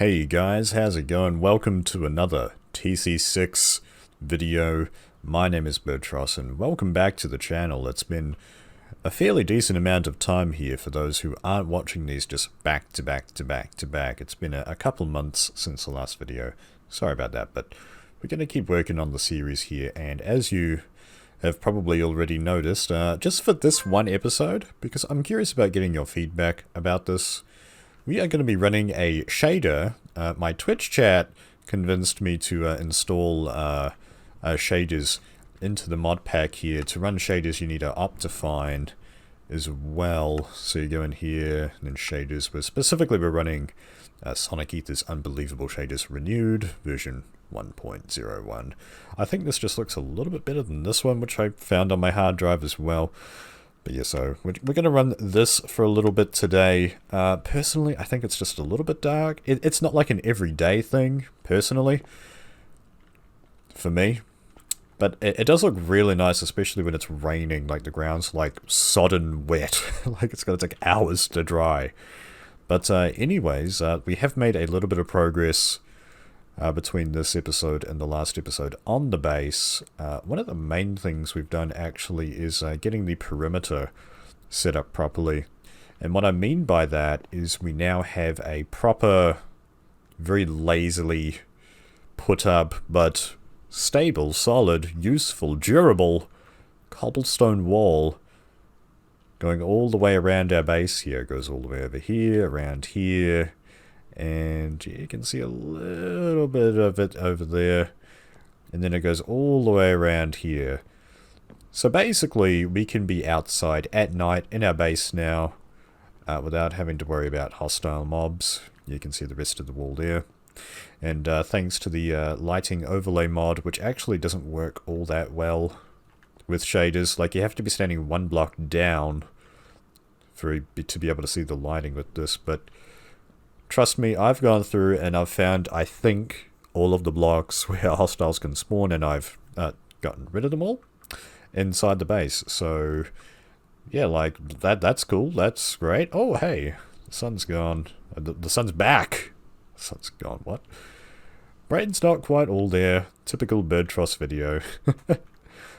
Hey guys, how's it going? Welcome to another TC6 video. My name is Birdtross and welcome back to the channel. It's been a fairly decent amount of time here for those who aren't watching these just back to back to back to back. It's been a couple months since the last video. Sorry about that, but we're going to keep working on the series here, and as you have probably already noticed, just for this one episode, because I'm curious about getting your feedback about this, we are going to be running a shader. My Twitch chat convinced me to install shaders into the mod pack here. To run shaders, you need an Optifine as well. So you go in here, and then shaders. We're running Sonic Ether's Unbelievable Shaders Renewed, version 1.01. I think this just looks a little bit better than this one, which I found on my hard drive as well. But yeah, so we're going to run this for a little bit today. Personally, I think it's just a little bit dark. It's not like an everyday thing, personally, for me. But it does look really nice, especially when it's raining. Like, the ground's like sodden wet. Like, it's going to take hours to dry. But anyways, we have made a little bit of progress between this episode and the last episode on the base. One of the main things we've done actually is getting the perimeter set up properly. And what I mean by that is we now have a proper, very lazily put up, but stable, solid, useful, durable cobblestone wall going all the way around our base here. It goes all the way over here, around here, and you can see a little bit of it over there, and then it goes all the way around here. So basically we can be outside at night in our base now without having to worry about hostile mobs. You can see the rest of the wall there, and thanks to the lighting overlay mod, which actually doesn't work all that well with shaders. Like, you have to be standing one block down to be able to see the lighting with this, but trust me, I've gone through and I've found, I think, all of the blocks where hostiles can spawn, and I've gotten rid of them all inside the base. So yeah, like, that's cool, that's great. Oh hey, the sun's gone. The sun's back. The sun's gone, what? Brain's not quite all there. Typical Birdtross video.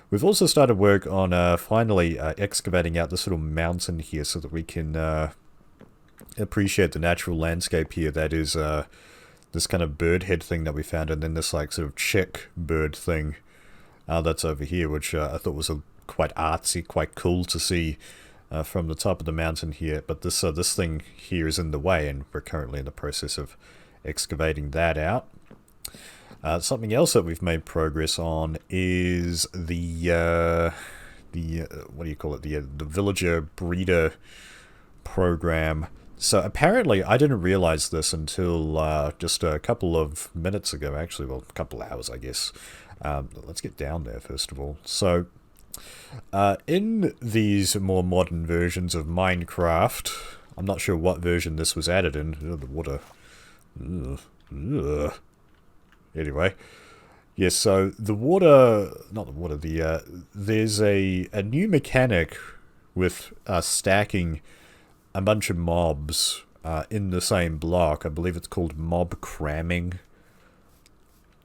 We've also started work on finally excavating out this little mountain here so that we can appreciate the natural landscape here. That is this kind of bird head thing that we found, and then this like sort of chick bird thing that's over here, which I thought was quite artsy, quite cool to see from the top of the mountain here. But this thing here is in the way, and we're currently in the process of excavating that out. Something else that we've made progress on is the what do you call it? The villager breeder program. So apparently, I didn't realize this until just a couple of minutes ago, actually, well, a couple hours, I guess. Let's get down there, first of all. So, in these more modern versions of Minecraft, I'm not sure what version this was added in. The water. Ugh. Anyway. Yes, so the water, not the water, there's a new mechanic with stacking a bunch of mobs in the same block. I believe it's called mob cramming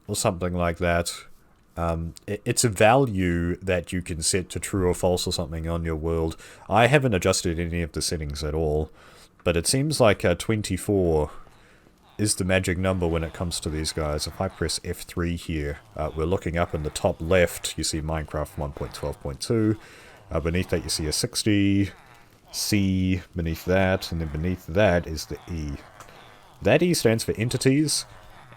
or something like that. It's a value that you can set to true or false or something on your world. I haven't adjusted any of the settings at all, but it seems like 24 is the magic number when it comes to these guys. If I press F3 here, we're looking up in the top left, you see Minecraft 1.12.2. Beneath that you see a 60. C beneath that, and then beneath that is the E. That E stands for entities,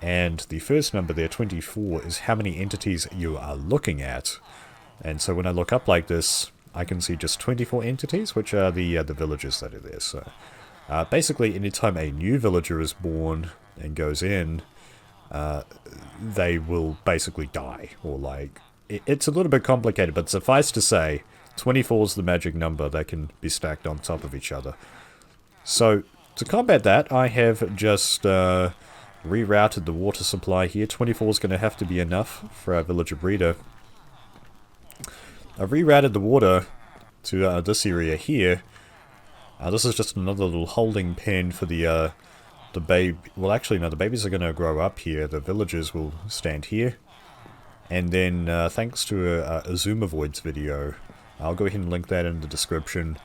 and the first number there, 24, is how many entities you are looking at. And so when I look up like this, I can see just 24 entities, which are the villagers that are there. So basically, anytime a new villager is born and goes in, they will basically die, or like, it's a little bit complicated, but suffice to say, 24 is the magic number that can be stacked on top of each other. So, to combat that, I have just rerouted the water supply here. 24 is going to have to be enough for our villager breeder. I've rerouted the water to this area here. This is just another little holding pen for the the baby... Well, actually, no, the babies are going to grow up here. The villagers will stand here. And then, thanks to Xisumavoid's video, I'll go ahead and link that in the description.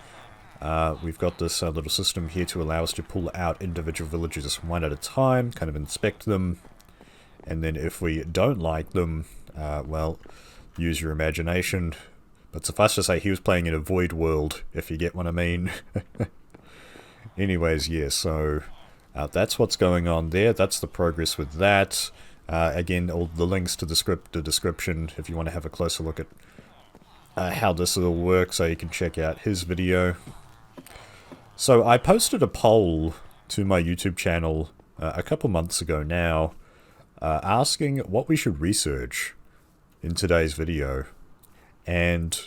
We've got this little system here to allow us to pull out individual villages one at a time, kind of inspect them. And then if we don't like them, well, use your imagination. But suffice to say, he was playing in a void world, if you get what I mean. Anyways, yeah, so that's what's going on there. That's the progress with that. Again, all the links to the description if you want to have a closer look at how this all works, so you can check out his video. So I posted a poll to my YouTube channel a couple months ago now, asking what we should research in today's video. And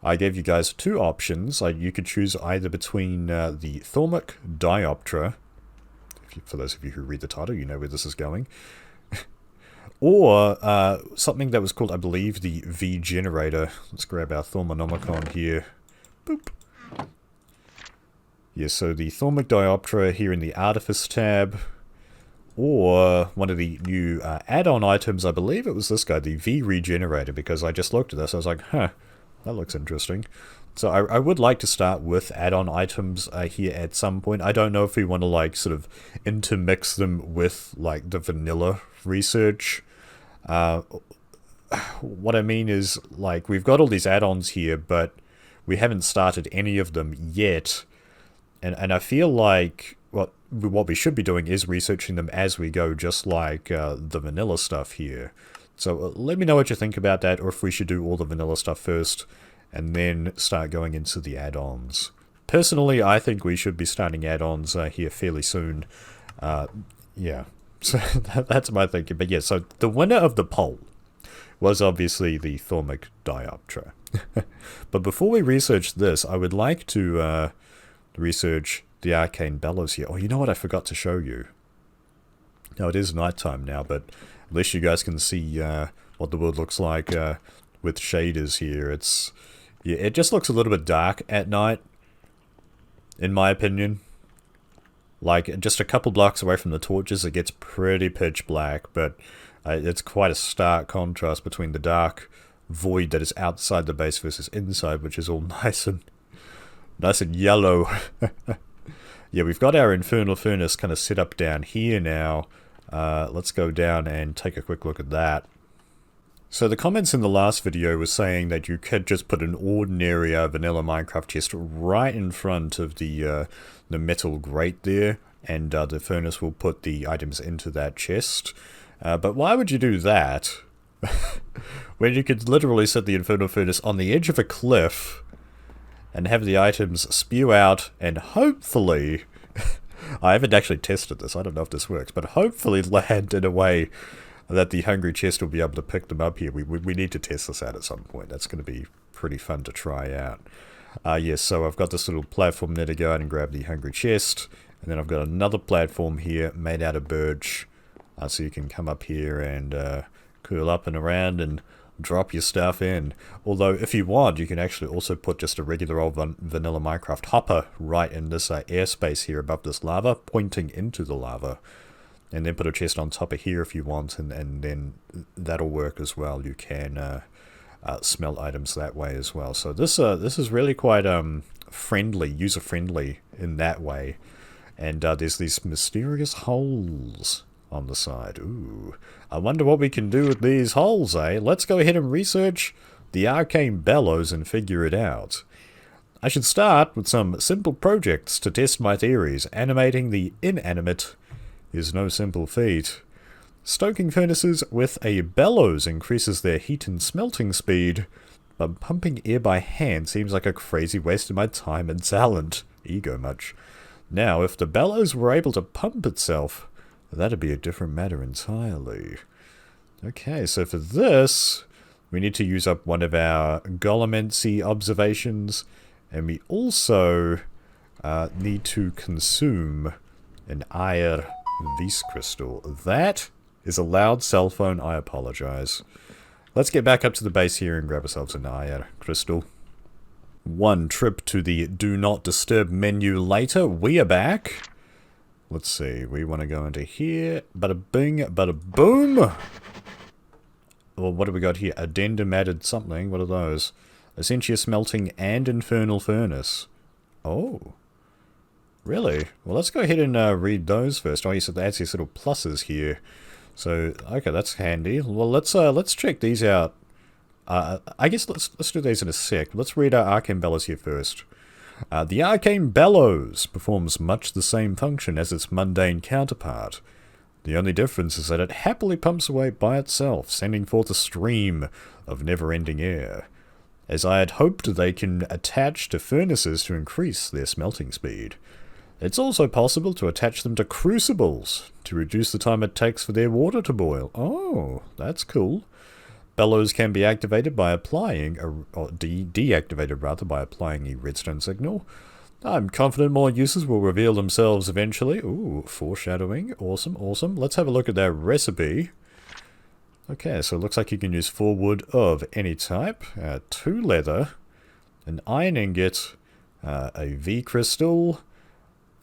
I gave you guys two options. You could choose either between the Thormic Dioptra, for those of you who read the title, you know where this is going, or something that was called, I believe, the V Generator. Let's grab our Thormonomicon here. Boop. Yeah, so the Thormic Dioptra here in the Artifice tab, or one of the new add-on items, I believe it was this guy, the V Regenerator, because I just looked at this, I was like, huh, that looks interesting. So I would like to start with add-on items here at some point. I don't know if we want to, like, sort of intermix them with, like, the vanilla research. What I mean is, like, we've got all these add-ons here, but we haven't started any of them yet. And I feel like what we should be doing is researching them as we go, just like the vanilla stuff here. So let me know what you think about that, or if we should do all the vanilla stuff first, and then start going into the add-ons. Personally, I think we should be starting add-ons here fairly soon. Yeah, so that's my thinking. But yeah, so the winner of the poll was obviously the Thormic Dioptra. But before we research this, I would like to research the Arcane Bellows here. Oh, you know what I forgot to show you? No, it is nighttime now, but at least you guys can see what the world looks like with shaders here. Yeah, it just looks a little bit dark at night, in my opinion. Like, just a couple blocks away from the torches, it gets pretty pitch black, but it's quite a stark contrast between the dark void that is outside the base versus inside, which is all nice and yellow. Yeah, we've got our Infernal Furnace kind of set up down here now. Let's go down and take a quick look at that. So the comments in the last video were saying that you could just put an ordinary vanilla Minecraft chest right in front of the metal grate there, and the furnace will put the items into that chest. But why would you do that when you could literally set the Infernal Furnace on the edge of a cliff and have the items spew out and hopefully, I haven't actually tested this, I don't know if this works, but hopefully land in a way that the hungry chest will be able to pick them up here. We need to test this out at some point. That's going to be pretty fun to try out. Yes, so I've got this little platform there to go out and grab the hungry chest, and then I've got another platform here made out of birch, so you can come up here and curl up and around and drop your stuff in. Although, if you want, you can actually also put just a regular old vanilla Minecraft hopper right in this airspace here above this lava, pointing into the lava. And then put a chest on top of here if you want, and then that'll work as well. You can smelt items that way as well. So this is really quite friendly, user-friendly in that way. And there's these mysterious holes on the side. Ooh, I wonder what we can do with these holes, eh? Let's go ahead and research the Arcane Bellows and figure it out. I should start with some simple projects to test my theories. Animating the inanimate is no simple feat. Stoking furnaces with a bellows increases their heat and smelting speed, but pumping air by hand seems like a crazy waste of my time and talent. Ego much. Now, if the bellows were able to pump itself, that'd be a different matter entirely. Okay, so for this, we need to use up one of our Auromancy observations, and we also need to consume an iron Vis crystal. That is a loud cell phone, I apologize. Let's get back up to the base here and grab ourselves an iron crystal. One trip to the Do Not Disturb menu later, we are back. Let's see, we want to go into here. Bada bing, bada boom! Well, what do we got here? Addendum added something. What are those? Essentia Smelting and Infernal Furnace. Oh. Really? Well, let's go ahead and read those first. Oh, you said that's these little pluses here. So, okay, that's handy. Well, let's check these out. I guess let's do these in a sec. Let's read our Arcane Bellows here first. The Arcane Bellows performs much the same function as its mundane counterpart. The only difference is that it happily pumps away by itself, sending forth a stream of never-ending air. As I had hoped, they can attach to furnaces to increase their smelting speed. It's also possible to attach them to crucibles to reduce the time it takes for their water to boil. Oh, that's cool. Bellows can be activated by applying, or deactivated rather, by applying a redstone signal. I'm confident more uses will reveal themselves eventually. Ooh, foreshadowing. Awesome, awesome. Let's have a look at that recipe. Okay, so it looks like you can use 4 wood of any type, 2 leather, an iron ingot, a V crystal,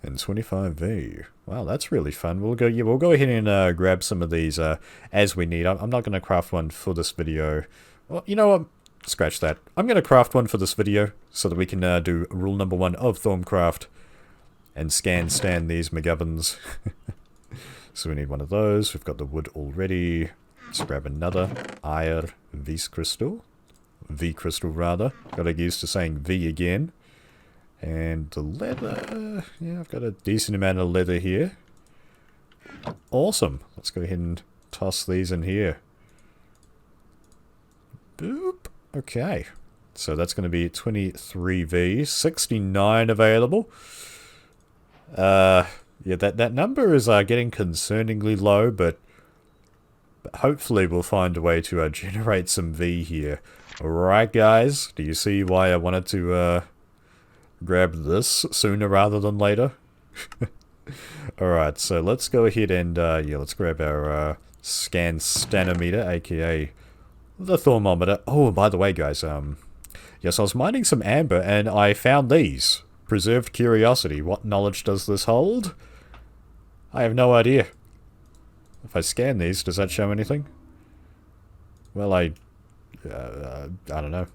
and 25V. Wow, that's really fun. We'll go ahead and grab some of these as we need. I'm not going to craft one for this video. Well, you know what? Scratch that. I'm going to craft one for this video so that we can do rule number 1 of Thaumcraft and stand these McGubbins. So we need one of those. We've got the wood already. Let's grab another iron V crystal. V crystal rather. Got to get used to saying V again. And the leather, yeah, I've got a decent amount of leather here. Awesome. Let's go ahead and toss these in here. Boop. Okay. So that's going to be 23V, 69 available. Yeah, that number is getting concerningly low, but hopefully we'll find a way to generate some V here. Alright, guys. Do you see why I wanted to grab this sooner rather than later? Alright, so let's go ahead and yeah, let's grab our scan stanometer, aka the thermometer. Oh, by the way, guys, yes, I was mining some amber and I found these. Preserved curiosity. What knowledge does this hold? I have no idea. If I scan these, does that show anything? Well, I don't know.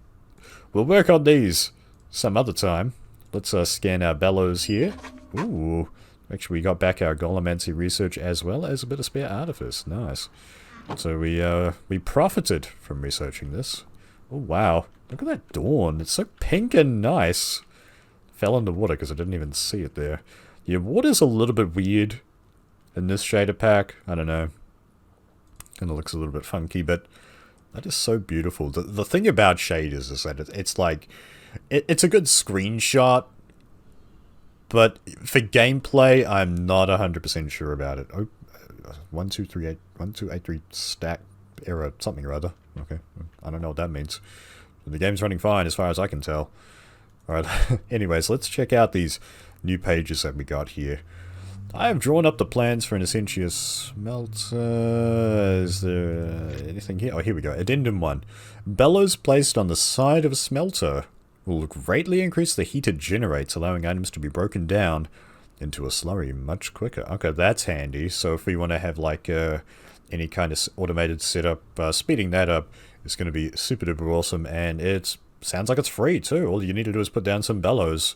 We'll work on these some other time. Let's scan our bellows here. Ooh. Actually, we got back our Auromancy research as well as a bit of spare artifice. Nice. So we profited from researching this. Oh, wow. Look at that dawn. It's so pink and nice. Fell in the water because I didn't even see it there. Yeah, water's a little bit weird in this shader pack. I don't know. Kind of looks a little bit funky, but that is so beautiful. The thing about shaders is that it's like... It's a good screenshot, but for gameplay, I'm not 100% sure about it. Oh, 1283 stack error, something or other. Okay, I don't know what that means. The game's running fine as far as I can tell. Alright, anyways, let's check out these new pages that we got here. I have drawn up the plans for an Essentia smelter. Is there anything here? Oh, here we go. Addendum 1. Bellows placed on the side of a smelter will greatly increase the heat it generates, allowing items to be broken down into a slurry much quicker. Okay, that's handy. So if we want to have like any kind of automated setup, speeding that up is going to be super duper awesome, and it sounds like it's free too. All you need to do is put down some bellows,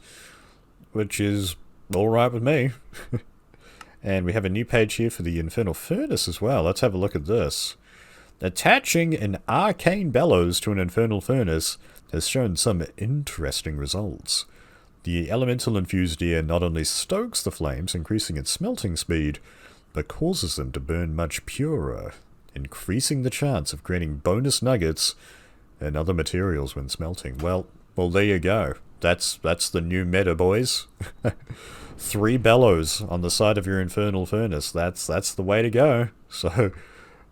which is alright with me. And we have a new page here for the Infernal Furnace as well. Let's have a look at this. Attaching an Arcane Bellows to an Infernal Furnace has shown some interesting results. The elemental infused air not only stokes the flames, increasing its smelting speed, but causes them to burn much purer, increasing the chance of creating bonus nuggets and other materials when smelting. Well, there you go. That's the new meta, boys. 3 bellows on the side of your Infernal Furnace. That's the way to go. So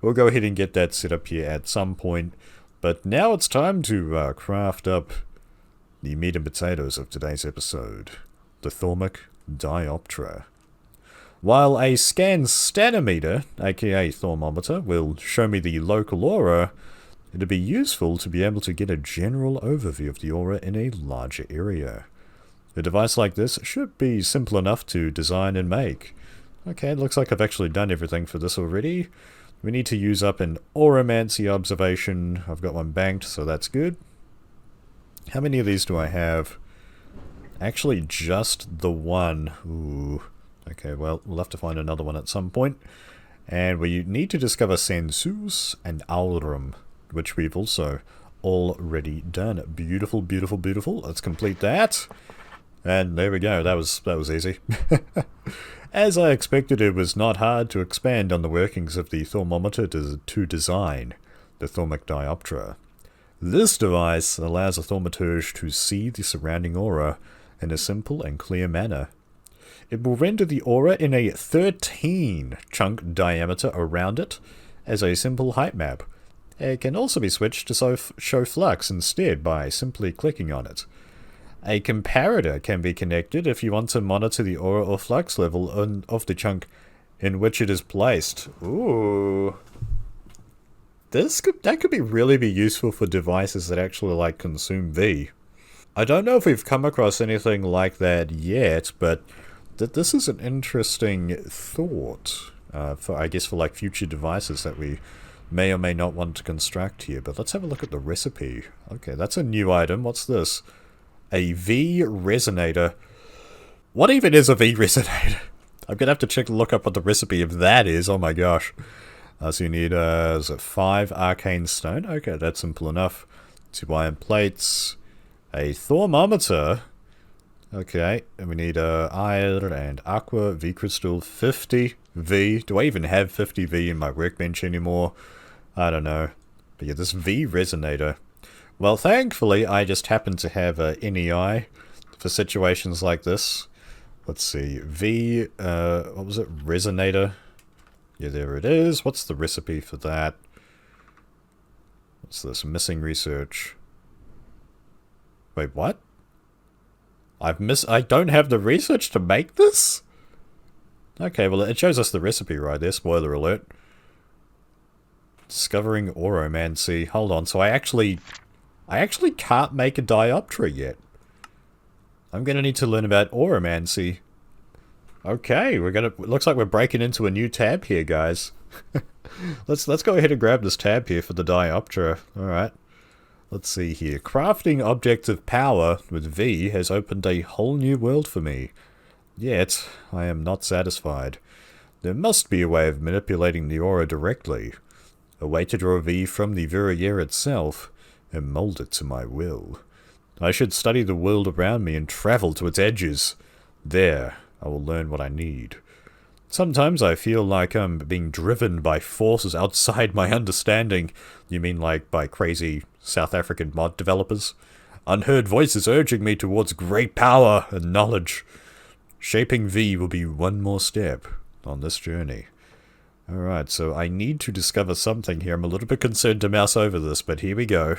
we'll go ahead and get that set up here at some point. But now it's time to craft up the meat and potatoes of today's episode, the Thormic Dioptra. While a scan stanometer, aka thermometer, will show me the local aura, it'd be useful to be able to get a general overview of the aura in a larger area. A device like this should be simple enough to design and make. Okay, looks like I've actually done everything for this already. We need to use up an Auromancy observation. I've got one banked, so that's good. How many of these do I have? Actually, just the one. Ooh. Okay, well, we'll have to find another one at some point. And we need to discover Sensus and Aurum, which we've also already done. Beautiful, beautiful, beautiful. Let's complete that. And there we go. That was easy. As I expected, it was not hard to expand on the workings of the thermometer to design the Thormic Dioptra. This device allows a thaumaturge to see the surrounding aura in a simple and clear manner. It will render the aura in a 13-chunk diameter around it as a simple height map. It can also be switched to show flux instead by simply clicking on it. A comparator can be connected if you want to monitor the aura or flux level of the chunk in which it is placed. Ooh. That could really be useful for devices that actually like consume V. I don't know if we've come across anything like that yet, but this is an interesting thought for, I guess, for like future devices that we may or may not want to construct here. But let's have a look at the recipe. Okay, that's a new item. What's this? A V Resonator. What even is a V Resonator? I'm gonna have to look up what the recipe of that is. Oh my gosh. So you need, is it 5 arcane stone? Okay, that's simple enough. 2 iron plates. A thermometer. Okay, and we need iron and aqua, V crystal, 50 V. Do I even have 50 V in my workbench anymore? I don't know. But yeah, this V Resonator. Well, thankfully, I just happen to have NEI for situations like this. Let's see. V, what was it? Resonator. Yeah, there it is. What's the recipe for that? What's this? Missing research. Wait, what? I don't have the research to make this? Okay, well, it shows us the recipe right there. Spoiler alert. Discovering Auromancy. Hold on, so I actually can't make a Dioptra yet. I'm gonna need to learn about Auromancy. Okay, looks like we're breaking into a new tab here, guys. Let's go ahead and grab this tab here for the Dioptra. Alright. Let's see here. Crafting objects of power with V has opened a whole new world for me. Yet, I am not satisfied. There must be a way of manipulating the aura directly. A way to draw V from the Verrier itself and mold it to my will. I should study the world around me and travel to its edges. There, I will learn what I need. Sometimes I feel like I'm being driven by forces outside my understanding. You mean like by crazy South African mod developers? Unheard voices urging me towards great power and knowledge. Shaping V will be one more step on this journey. Alright, so I need to discover something here. I'm a little bit concerned to mouse over this, but here we go.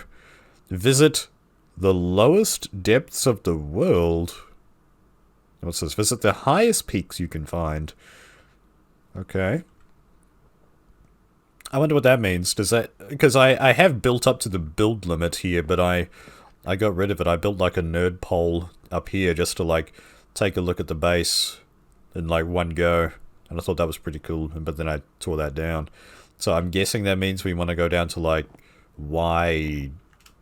Visit the lowest depths of the world. What's this? Visit the highest peaks you can find. Okay. I wonder what that means. Does that... Because I have built up to the build limit here, but I got rid of it. I built like a nerd pole up here just to like take a look at the base in like one go. And I thought that was pretty cool, but then I tore that down. So I'm guessing that means we want to go down to like Y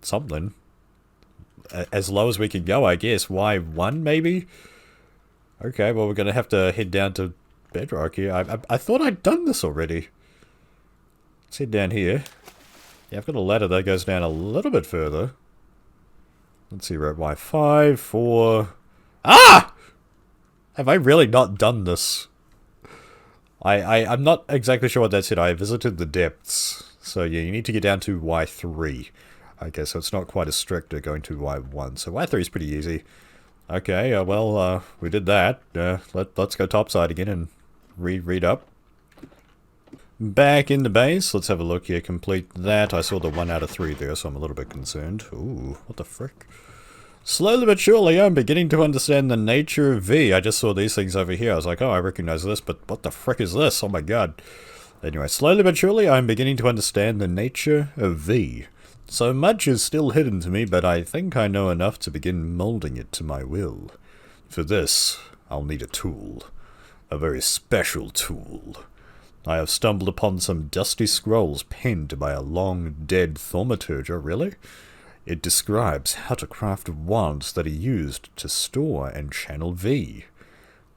something. As low as we can go, I guess. Y1 maybe? Okay, well we're going to have to head down to Bedrock here. I thought I'd done this already. Let's head down here. Yeah, I've got a ladder that goes down a little bit further. Let's see, we're at Y5, 4... Ah! Have I really not done this? I'm not exactly sure what that said. I visited the depths. So yeah, you need to get down to Y3. Okay, so it's not quite as strict going to Y1. So Y3 is pretty easy. Okay, well, we did that. Let's go topside again and read up. Back in the base. Let's have a look here. Complete that. I saw the 1 out of 3 there, so I'm a little bit concerned. Ooh, what the frick? Slowly but surely, I'm beginning to understand the nature of V. I just saw these things over here. I was like, oh, I recognize this, but what the frick is this? Oh my god. Anyway, slowly but surely, I'm beginning to understand the nature of V. So much is still hidden to me, but I think I know enough to begin molding it to my will. For this, I'll need a tool. A very special tool. I have stumbled upon some dusty scrolls penned by a long-dead thaumaturger, really? It describes how to craft wands that are used to store and channel V.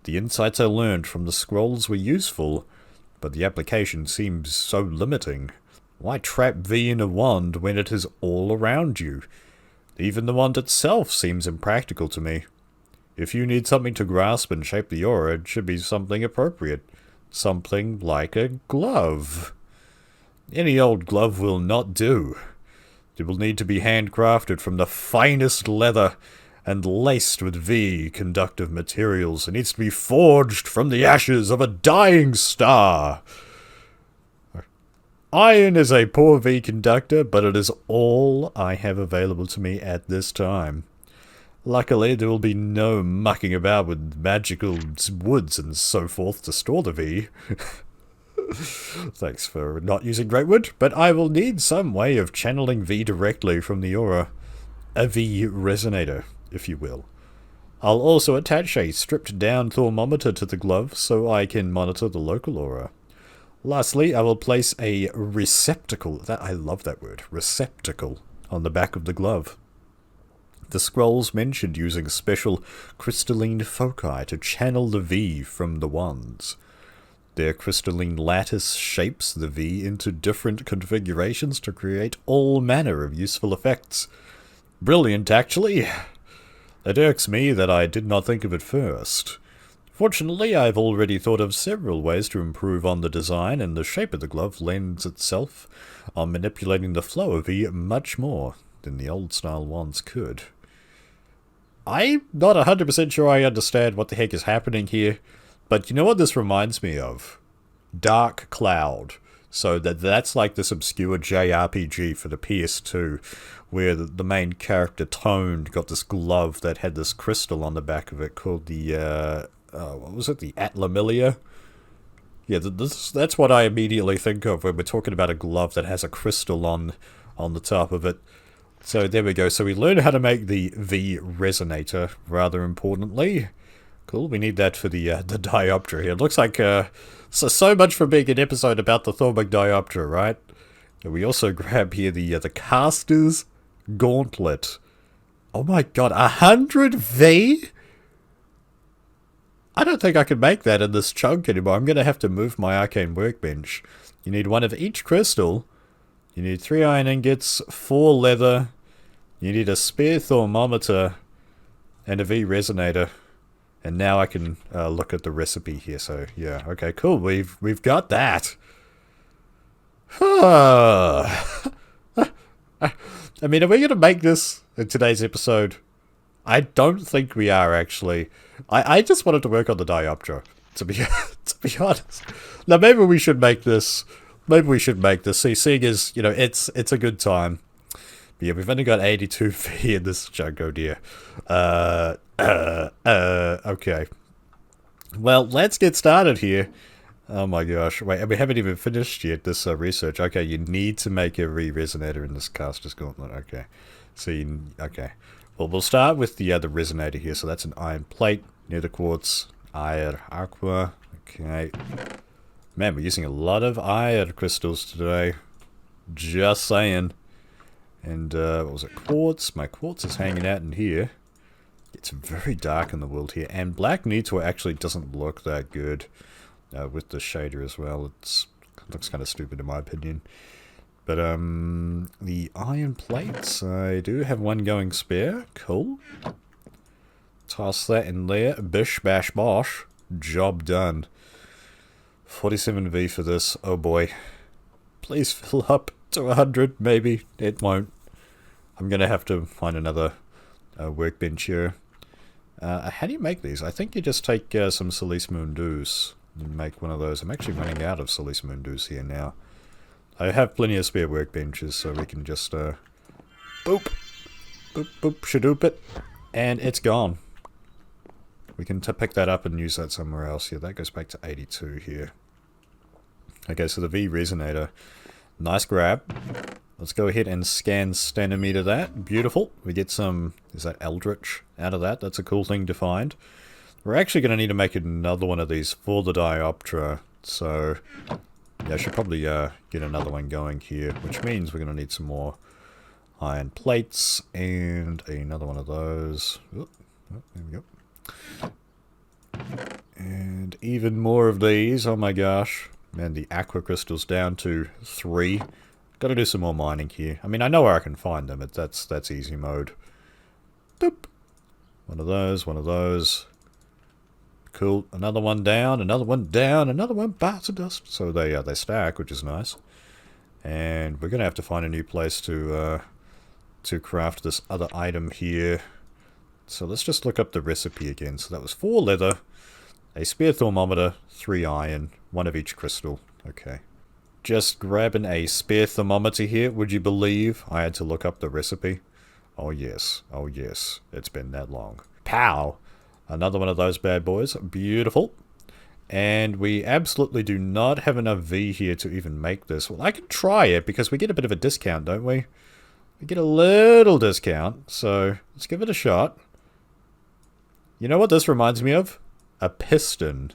The insights I learned from the scrolls were useful, but the application seems so limiting. Why trap V in a wand when it is all around you? Even the wand itself seems impractical to me. If you need something to grasp and shape the aura, it should be something appropriate. Something like a glove. Any old glove will not do. It will need to be handcrafted from the finest leather and laced with V-conductive materials. It needs to be forged from the ashes of a dying star. Iron is a poor V-conductor, but it is all I have available to me at this time. Luckily, there will be no mucking about with magical woods and so forth to store the V. Thanks for not using Great Wood, but I will need some way of channeling V directly from the aura. A V Resonator, if you will. I'll also attach a stripped down thermometer to the glove so I can monitor the local aura. Lastly, I will place a receptacle, I love that word, receptacle, on the back of the glove. The scrolls mentioned using special crystalline foci to channel the V from the wands. Their crystalline lattice shapes the V into different configurations to create all manner of useful effects. Brilliant, actually. It irks me that I did not think of it first. Fortunately, I've already thought of several ways to improve on the design, and the shape of the glove lends itself on manipulating the flow of V much more than the old-style wands could. I'm not 100% sure I understand what the heck is happening here. But you know what this reminds me of? Dark Cloud. So that's like this obscure JRPG for the PS2, where the main character, Tone, got this glove that had this crystal on the back of it called the, what was it? The Atlamilia? Yeah, that's what I immediately think of when we're talking about a glove that has a crystal on the top of it. So there we go. So we learned how to make the V Resonator, rather importantly. Cool, we need that for the Dioptra here. It looks like, so much for being an episode about the Thormic Dioptra, right? And we also grab here the Caster's Gauntlet. Oh my god, 100 V? I don't think I can make that in this chunk anymore. I'm going to have to move my arcane workbench. You need one of each crystal. You need 3 iron ingots, 4 leather. You need a spare thermometer and a V Resonator. And now I can look at the recipe here. So yeah, okay, cool. We've got that. I mean, are we going to make this in today's episode? I don't think we are, actually. I just wanted to work on the Dioptra, to be honest. Now maybe we should make this. Maybe we should make this. See, seeing as, you know, it's a good time. But yeah, we've only got 82 V in this chunk, oh dear. Okay. Well, let's get started here. Oh my gosh. Wait, we haven't even finished yet this research. Okay, you need to make a Resonator in this Caster's Gauntlet. Okay. So, okay. Well, we'll start with the Resonator here. So that's an iron plate, nether quartz, iron aqua. Okay. Man, we're using a lot of iron crystals today. Just saying. And, what was it? Quartz. My quartz is hanging out in here. It's very dark in the world here. And Black Neetor actually doesn't look that good with the shader as well. It looks kind of stupid in my opinion. But, the iron plates, I do have one going spare. Cool. Toss that in there. Bish, bash, bosh. Job done. 47 V for this. Oh boy. Please fill up to 100. Maybe. It won't. I'm going to have to find another workbench here. How do you make these? I think you just take some Silice Mundus and make one of those. I'm actually running out of Silice Mundus here now. I have plenty of spare workbenches, so we can just boop, boop, boop, shadoop it, and it's gone. We can pick that up and use that somewhere else. Yeah, that goes back to 82 here. Okay, so the V Resonator. Nice grab. Let's go ahead and scan Stanometer that. Beautiful. We get some, is that Eldritch out of that? That's a cool thing to find. We're actually going to need to make another one of these for the Dioptra. So, yeah, I should probably get another one going here, which means we're going to need some more iron plates and another one of those. Oh, there we go. And even more of these. Oh my gosh. Man, the aqua crystal's down to 3. Got to do some more mining here. I mean, I know where I can find them, but that's easy mode. Boop. One of those, one of those. Cool. Another one down, another one down, another one back to dust. So they stack, which is nice. And we're going to have to find a new place to craft this other item here. So let's just look up the recipe again. So that was 4 leather, a spear thermometer, 3 iron, 1 of each crystal. Okay. Just grabbing a spear thermometer here. Would you believe I had to look up the recipe? Oh yes. Oh yes. It's been that long. Pow! Another one of those bad boys. Beautiful. And we absolutely do not have enough V here to even make this. Well, I can try it because we get a bit of a discount, don't we? We get a little discount. So let's give it a shot. You know what this reminds me of? A piston.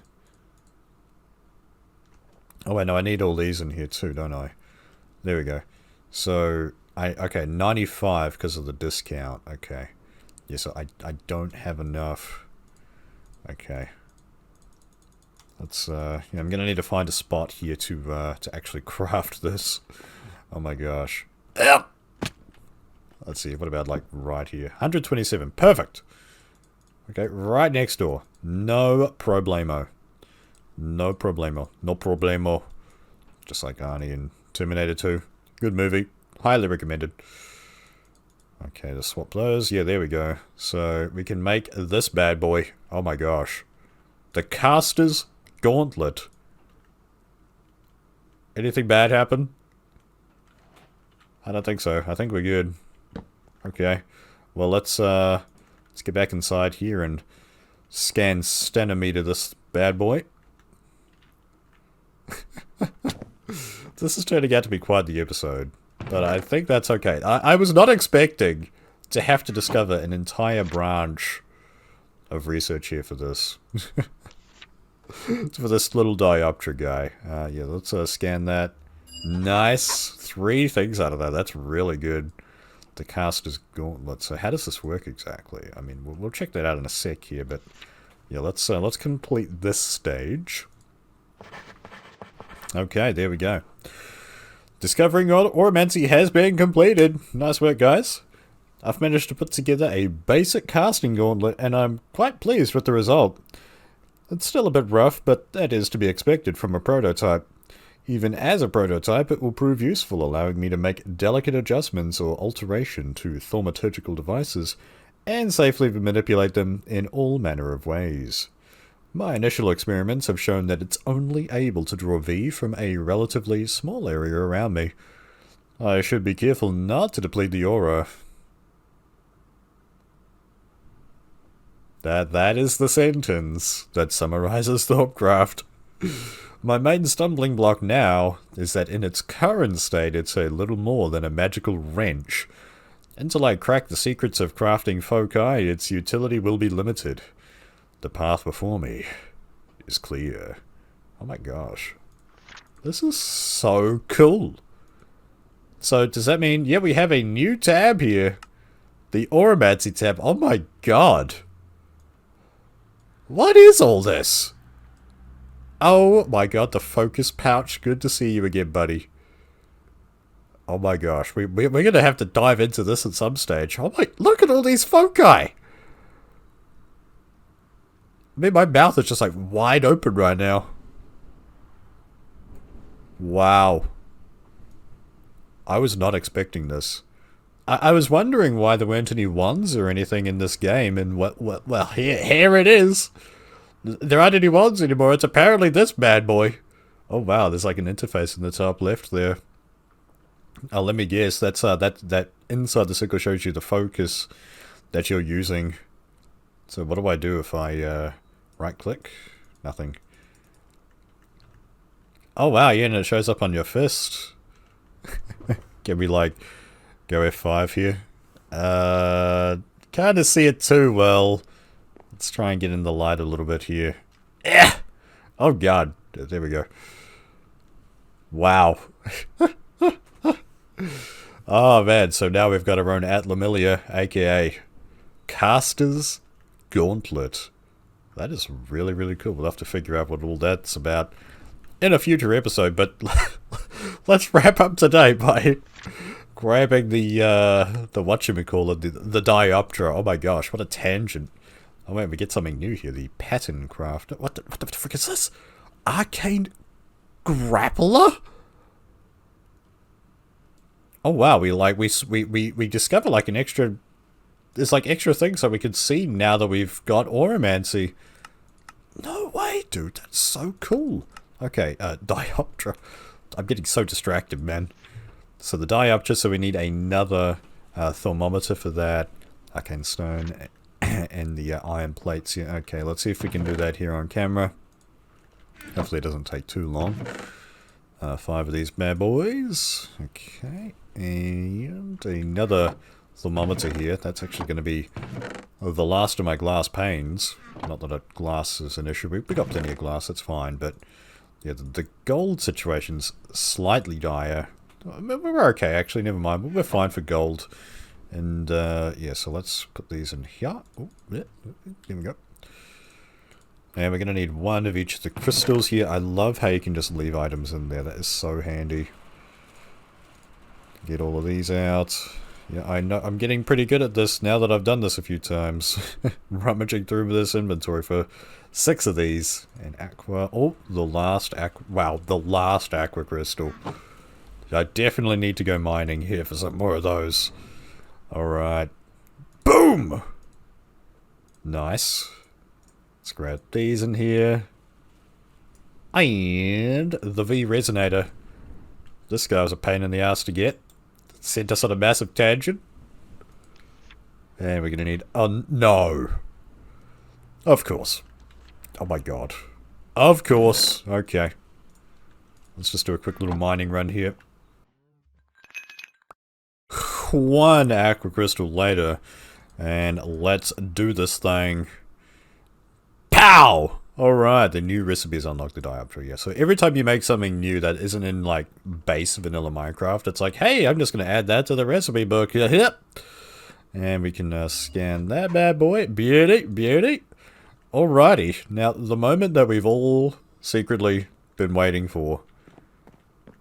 Oh wait, no, I need all these in here too, don't I? There we go. So, okay, 95 because of the discount. Okay. Yeah, so I don't have enough. Okay. Let's, yeah, I'm gonna need to find a spot here to actually craft this. Oh my gosh. Let's see, what about, like, right here? 127, perfect! Okay, right next door. No problemo. No problemo. No problemo. Just like Arnie in Terminator 2. Good movie. Highly recommended. Okay, let's swap those. Yeah, there we go. So, we can make this bad boy. Oh my gosh. The Caster's Gauntlet. Anything bad happen? I don't think so. I think we're good. Okay. Well, let's get back inside here and scan stenometer this bad boy. This is turning out to be quite the episode, but I think that's okay. I was not expecting to have to discover an entire branch of research here for this. For this little Dioptra guy. Yeah, let's scan that. Nice. 3 things out of that. That's really good. The Caster's Gauntlet. So how does this work exactly? I mean, we'll check that out in a sec here, but yeah, let's complete this stage. Okay, there we go. Discovering Auromancy has been completed. Nice work, guys. I've managed to put together a basic casting gauntlet, and I'm quite pleased with the result. It's still a bit rough, but that is to be expected from a prototype. Even as a prototype, it will prove useful, allowing me to make delicate adjustments or alteration to thaumaturgical devices, and safely manipulate them in all manner of ways. My initial experiments have shown that it's only able to draw V from a relatively small area around me. I should be careful not to deplete the aura. That is the sentence that summarizes Thaumcraft. My main stumbling block now is that in its current state it's a little more than a magical wrench. Until I crack the secrets of crafting foci, its utility will be limited. The path before me is clear. Oh my gosh. This is so cool. So does that mean, yeah, we have a new tab here. The Auromancy tab. Oh my god. What is all this? Oh my god, the focus pouch. Good to see you again, buddy. Oh my gosh. We're going to have to dive into this at some stage. Oh my, look at all these foci. I mean, my mouth is just like wide open right now. Wow. I was not expecting this. I was wondering why there weren't any wands or anything in this game, and well, here it is. There aren't any wands anymore. It's apparently this bad boy. Oh wow, there's like an interface in the top left there. Oh, let me guess. That's that inside the circle shows you the focus that you're using. So what do I do if I right click? Nothing. Oh wow, yeah, and it shows up on your fist. Can we like go F5 here? Kind of see it too well. Let's try and get in the light a little bit here. Yeah! Oh god. There we go. Wow. Oh man, so now we've got our own Atlamilia, aka Caster's Gauntlet. That is really, really cool. We'll have to figure out what all that's about in a future episode, but let's wrap up today by grabbing the whatchamacallit, the Dioptra. Oh my gosh, what a tangent. Oh wait, we get something new here, the Pattern Craft. What the frick is this? Arcane Grappler? Oh wow, we discover like an extra, there's like extra things that we can see now that we've got Auromancy. No way, dude, that's so cool. Okay, Dioptra. I'm getting so distracted, man. So the Dioptra, so we need another thermometer for that. Arcane Stone and the iron plates. Yeah, okay, let's see if we can do that here on camera. Hopefully it doesn't take too long. 5 of these bad boys. Okay, and another thermometer here. That's actually going to be the last of my glass panes. Not that a glass is an issue. We got plenty of glass, that's fine, but yeah, the gold situation's slightly dire. We're okay, actually, never mind. We're fine for gold. And, yeah, so let's put these in here. Oh, yeah, here we go. And we're going to need 1 of each of the crystals here. I love how you can just leave items in there. That is so handy. Get all of these out. Yeah, I know. I'm getting pretty good at this now that I've done this a few times. Rummaging through this inventory for 6 of these. And aqua. Oh, the last aqua. Wow, the last aqua crystal. I definitely need to go mining here for some more of those. Alright. Boom! Nice. Let's grab these in here. And the V Resonator. This guy was a pain in the ass to get. Sent us on a massive tangent. And we're gonna need... Oh, no. Of course. Oh my god. Of course. Okay. Let's just do a quick little mining run here. 1 aqua crystal later. And let's do this thing. Pow! Alright, the new recipes unlock the Dioptra, yeah. So every time you make something new that isn't in, like, base vanilla Minecraft, it's like, hey, I'm just going to add that to the recipe book. Yep. And we can scan that bad boy. Beauty, beauty. Alrighty. Now, the moment that we've all secretly been waiting for.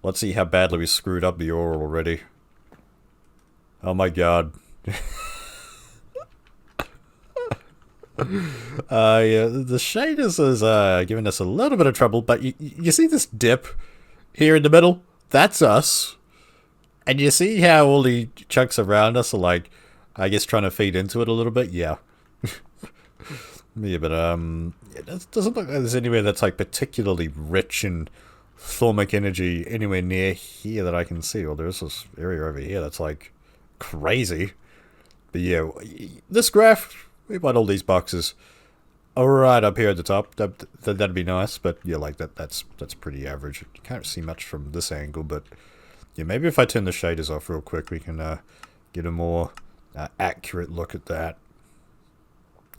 Let's see how badly we screwed up the ore already. Oh my god. Yeah, the shaders is giving us a little bit of trouble, but you see this dip here in the middle? That's us. And you see how all the chunks around us are like, I guess, trying to feed into it a little bit? Yeah. Yeah, but it doesn't look like there's anywhere that's like particularly rich in Thormic energy anywhere near here that I can see. Well, there's this area over here that's like crazy. But yeah, this graph, we've got all these boxes right up here at the top. That'd be nice, but yeah, like that's pretty average. You can't see much from this angle, but yeah, maybe if I turn the shaders off real quick, we can get a more accurate look at that.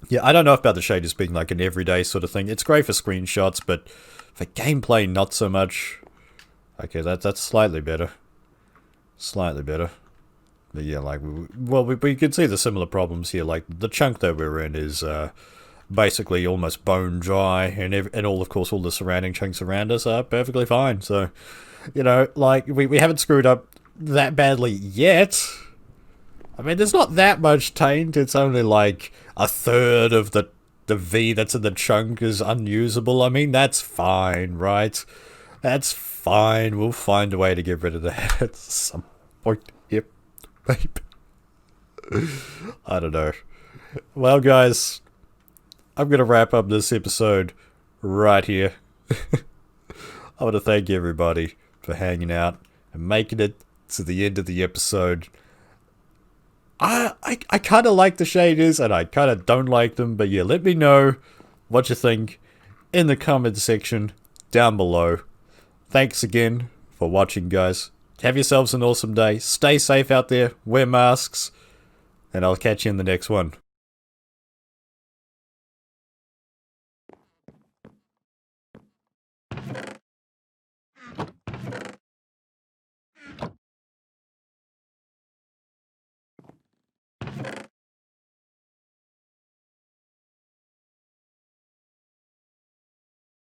Yeah, I don't know about the shaders being like an everyday sort of thing. It's great for screenshots, but for gameplay, not so much. Okay, that's slightly better. Slightly better. But yeah, like, we can see the similar problems here. Like, the chunk that we're in is basically almost bone dry, and all, of course, all the surrounding chunks around us are perfectly fine. So, you know, like, we haven't screwed up that badly yet. I mean, there's not that much taint. It's only like a third of the V that's in the chunk is unusable. I mean, that's fine, right? That's fine. We'll find a way to get rid of that at some point. Yep. I don't know. Well, guys, I'm going to wrap up this episode right here. I want to thank everybody for hanging out and making it to the end of the episode. I kind of like the shaders and I kind of don't like them, but yeah, let me know what you think in the comment section down below. Thanks again for watching, guys. Have yourselves an awesome day. Stay safe out there. Wear masks. And I'll catch you in the next one.